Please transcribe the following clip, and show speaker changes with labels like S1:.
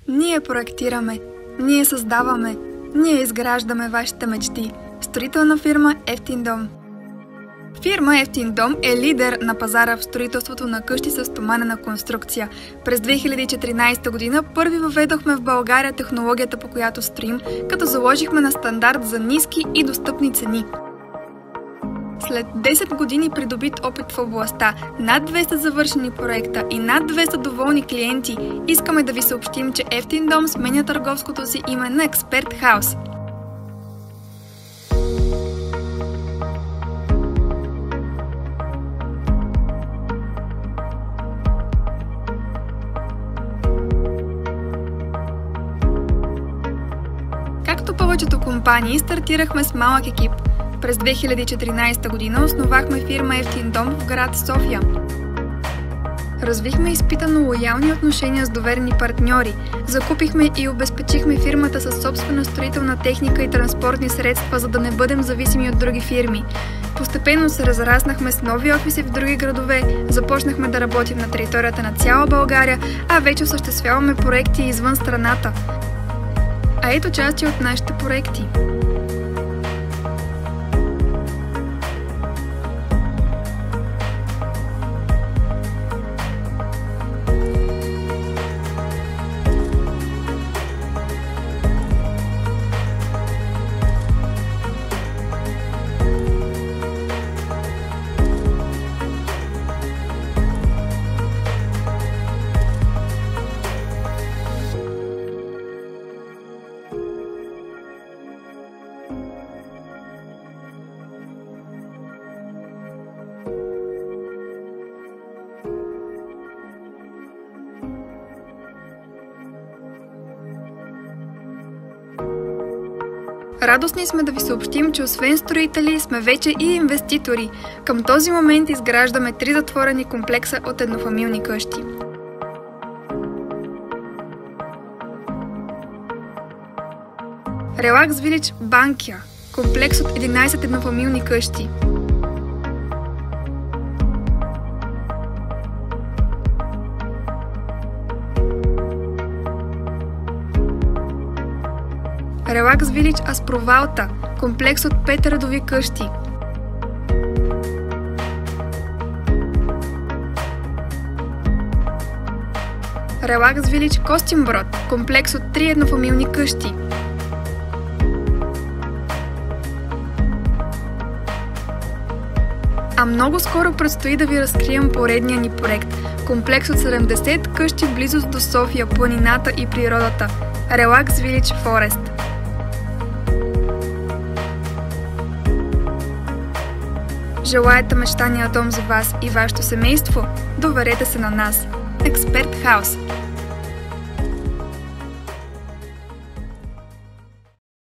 S1: Ние проектираме, ние създаваме, ние изграждаме вашите мечти. Строителна фирма Евтин дом. Фирма Евтин дом е лидер на пазара в строителството на къщи с стоманена конструкция. През 2014 година първи въведохме в България технологията, по която строим, като заложихме на стандарт за ниски и достъпни цени. След 10 години придобит опит в областта, над 200 завършени проекта и над 200 доволни клиенти, искаме да ви съобщим, че Евтин дом сменя търговското си име на Експерт Хаус. Както повечето компании, стартирахме с малък екип. През 2014 година основахме фирма Евтин дом в град София. Развихме изпитано лоялни отношения с доверени партньори, закупихме и обезпечихме фирмата със собствена строителна техника и транспортни средства, за да не бъдем зависими от други фирми. Постепенно се разраснахме с нови офиси в други градове, започнахме да работим на територията на цяла България, а вече осъществяваме проекти извън страната. А ето части от нашите проекти. Радостни сме да ви съобщим, че освен строители сме вече и инвеститори. Към този момент изграждаме 3 затворени комплекса от еднофамилни къщи. Релакс Вилидж Банкя – комплекс от 11 еднофамилни къщи. Релакс Вилидж Аспровалта – комплекс от 5 редови къщи. Релакс Вилидж Костинброд – комплекс от 3 еднофамилни къщи. А много скоро предстои да ви разкрием поредния ни проект – комплекс от 70 къщи в близост до София, планината и природата – Релакс Вилидж Форест. Желаете мечтания дом за вас и вашето семейство? Доверете се на нас. Експерт Хаус.